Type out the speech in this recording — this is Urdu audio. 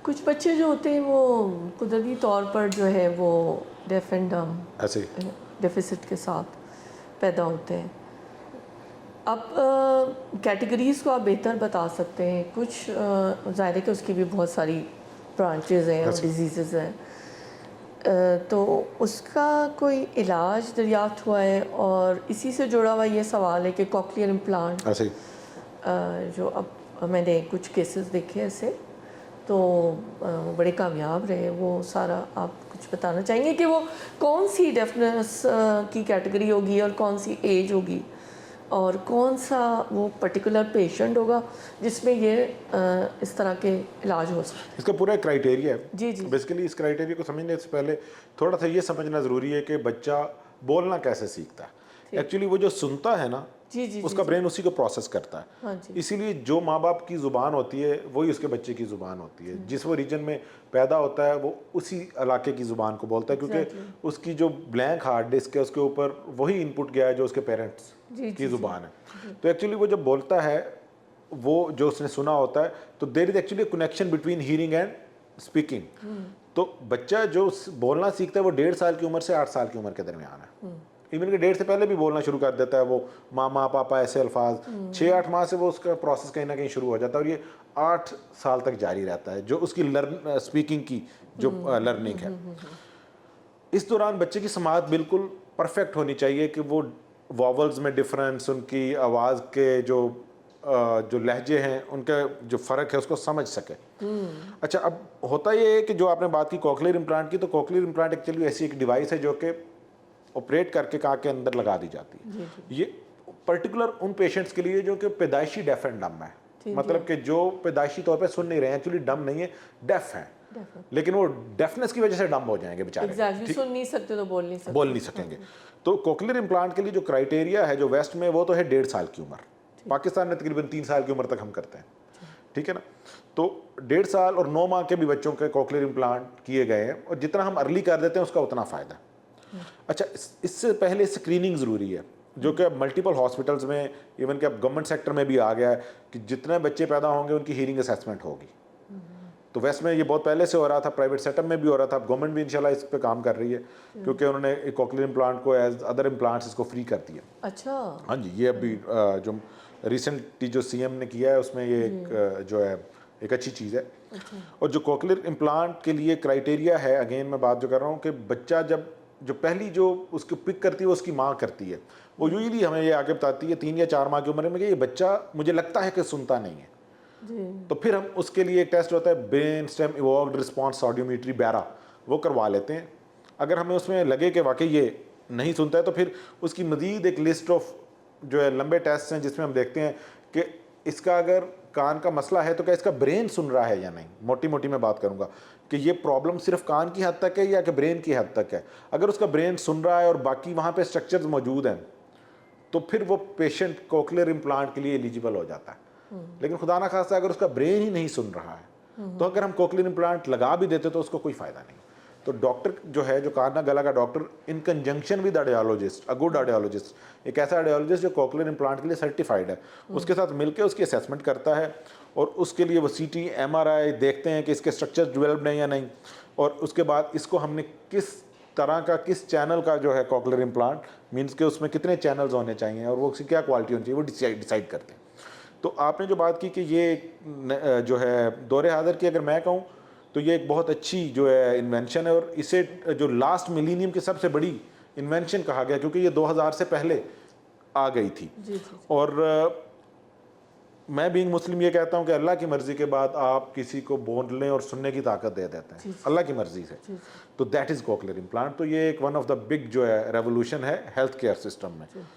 کچھ بچے جو ہوتے ہیں وہ قدرتی طور پر جو ہے وہ ڈیف اینڈ ڈم ایسے ڈیفیسٹ کے ساتھ پیدا ہوتے ہیں. اب کیٹیگریز کو آپ بہتر بتا سکتے ہیں. کچھ ظاہر ہے کہ اس کی بھی بہت ساری برانچز ہیں اور ڈیزیزز ہیں, تو اس کا کوئی علاج دریافت ہوا ہے؟ اور اسی سے جڑا ہوا یہ سوال ہے کہ کوکلیئر امپلانٹ ایسے جو اب میں نے کچھ کیسز دیکھے ایسے, تو وہ بڑے کامیاب رہے. وہ سارا آپ کچھ بتانا چاہیں گے کہ وہ کون سی ڈیفنس کی کیٹیگری ہوگی اور کون سی ایج ہوگی, اور کون سا وہ پرٹیکولر پیشنٹ ہوگا جس میں یہ اس طرح کے علاج ہو سکتے؟ اس کا پورا کرائٹیریا ہے. جی جی بیسیکلی اس کرائٹیریا کو سمجھنے سے پہلے تھوڑا سا یہ سمجھنا ضروری ہے کہ بچہ بولنا کیسے سیکھتا ہے. ایکچولی وہ جو سنتا ہے نا, جی جی اس کا برین اسی کو پروسیس کرتا ہے. ہاں جی اسی لیے جو ماں باپ کی زبان ہوتی ہے وہی اس کے بچے کی زبان ہوتی ہے. جس وہ ریجن میں پیدا ہوتا ہے وہ اسی علاقے کی زبان کو بولتا ہے, کیونکہ اس کی جو بلینک ہارڈ ڈسک ہے اس کے اوپر وہی ان پٹ گیا ہے جو اس کے پیرنٹس کی زبان ہے. تو ایکچولی وہ جب بولتا ہے وہ جو اس نے سنا ہوتا ہے, تو there is actually connection between hearing and speaking. تو بچہ جو بولنا سیکھتا ہے وہ 1.5 سال کی عمر سے 8 سال کی عمر کے درمیان ہے. ایون کہ 1.5 سے پہلے بھی بولنا شروع کر دیتا ہے وہ ماما پاپا ایسے الفاظ. 6-8 ماہ سے وہ اس کا پروسیس کہیں نہ کہیں شروع ہو جاتا ہے, اور یہ 8 سال تک جاری رہتا ہے جو اس کی اسپیکنگ کی جو لرننگ ہے. اس دوران بچے کی سماعت بالکل پرفیکٹ ہونی چاہیے کہ وہ واولز میں ڈفرینس, ان کی آواز کے جو لہجے ہیں ان کا جو فرق ہے اس کو سمجھ سکے. اچھا, اب ہوتا یہ ہے کہ جو آپ نے بات کی کوکلیئر امپلانٹ کی, تو کوکلیئر امپلانٹ ایکچولی ایسی ایک ڈیوائس ہے جو کہ آپریٹ کر کے کان کے اندر لگا دی جاتی ہے. یہ پرٹیکولر ان پیشنٹس کے لیے جو کہ پیدائشی ڈیف اینڈ ڈم ہے, مطلب کہ جو پیدائشی طور پہ سن نہیں رہے ہیں, ایکچولی ڈم نہیں ہے, ڈیف ہیں, لیکن وہ ڈیفنس کی وجہ سے ڈم ہو جائیں گے بیچارے, سن نہیں سکتے تو بول نہیں سکیں گے. تو کوکلیئر امپلانٹ کے لیے جو کرائٹیریا ہے جو ویسٹ میں, وہ تو ہے 1.5 سال کی عمر. پاکستان میں تقریباً 3 سال کی عمر تک ہم کرتے ہیں, ٹھیک ہے نا. تو 1.5 سال اور 9 ماہ کے بھی بچوں کے کوکلیئر امپلانٹ کیے گئے ہیں, اور جتنا ہم ارلی کر دیتے ہیں اس کا اتنا فائدہ. اچھا, اس سے پہلے اسکریننگ ضروری ہے, جو کہ اب ملٹیپل ہاسپٹلس میں, ایون کہ اب گورنمنٹ سیکٹر میں بھی آ گیا ہے کہ جتنے بچے پیدا ہوں گے ان کی ہیئرنگ اسیسمنٹ ہوگی. تو ویسٹ میں یہ بہت پہلے سے ہو رہا تھا, پرائیویٹ سیٹ اپ میں بھی ہو رہا تھا, اب گورنمنٹ بھی انشاءاللہ اس پہ کام کر رہی ہے, کیونکہ انہوں نے کوکلیئر امپلانٹ کو ایز ادر امپلانٹس اس کو فری کر دیا. اچھا, ہاں جی, یہ ابھی جو ریسنٹلی جو سی ایم نے کیا ہے اس میں یہ ایک جو ہے ایک اچھی چیز ہے. اور جو کوکلیئر امپلانٹ کے لیے کرائٹیریا ہے, اگین میں بات جو کر رہا ہوں کہ بچہ جو پہلی جو اس کو پک کرتی ہے وہ اس کی ماں کرتی ہے. وہ یوزلی ہمیں یہ آگے بتاتی ہے 3 یا 4 ماہ کی عمر میں کہ یہ بچہ مجھے لگتا ہے کہ سنتا نہیں ہے. تو پھر ہم اس کے لیے ایک ٹیسٹ ہوتا ہے برین اسٹیم ایووکڈ رسپانس آڈیومیٹری بیرا, وہ کروا لیتے ہیں. اگر ہمیں اس میں لگے کہ واقعی یہ نہیں سنتا ہے تو پھر اس کی مزید ایک لسٹ آف جو ہے لمبے ٹیسٹ ہیں جس میں ہم دیکھتے ہیں کہ اس کا اگر کان کا مسئلہ ہے تو کیا اس کا برین سن رہا ہے یا نہیں. موٹی میں بات کروں گا کہ یہ پرابلم صرف کان کی حد تک ہے یا کہ برین کی حد تک ہے. اگر اس کا برین سن رہا ہے اور باقی وہاں پہ اسٹرکچرز موجود ہیں تو پھر وہ پیشنٹ کوکلیئر امپلانٹ کے لیے ایلیجیبل ہو جاتا ہے. لیکن خدا نہ خواستہ اگر اس کا برین ہی نہیں سن رہا ہے تو اگر ہم کوکلیئر امپلانٹ لگا بھی دیتے تو اس کو کوئی فائدہ نہیں. تو ڈاکٹر جو ہے, جو کان گلا کا doctor, in conjunction with audiologist, a good audiologist, ایک ایسا آڈیولوجسٹ جو کوکلیئر امپلانٹ کے لیے سرٹیفائڈ ہے, اس کے ساتھ مل کے اس کی اسیسمنٹ کرتا ہے, اور اس کے لیے وہ سی ٹی ایم آر آئی دیکھتے ہیں کہ اس کے اسٹرکچر ڈیولپڈ ہیں یا نہیں, اور اس کے بعد اس کو ہم نے کس طرح کا, کس چینل کا جو ہے کوکلیئر امپلانٹ مینس کہ اس میں کتنے چینلز ہونے چاہیے اور وہ اس کی کیا کوالٹی ہونی چاہیے, وہ ڈیسائیڈ کرتے ہیں. تو آپ نے جو بات کی کہ یہ جو ہے دور حاضر کی اگر میں کہوں تو یہ ایک بہت اچھی جو ہے انوینشن ہے, اور اسے جو لاسٹ ملینیم کی سب سے بڑی انوینشن کہا گیا کیونکہ یہ 2000 سے پہلے آ گئی تھی. اور میں بینگ مسلم یہ کہتا ہوں کہ اللہ کی مرضی کے بعد آپ کسی کو بولنے اور سننے کی طاقت دے دیتے ہیں اللہ کی مرضی سے, تو دیٹ از کوکلیئر امپلانٹ. تو یہ ایک ون آف دا بگ جو ہے ریولوشن ہے ہیلتھ کیئر سسٹم میں.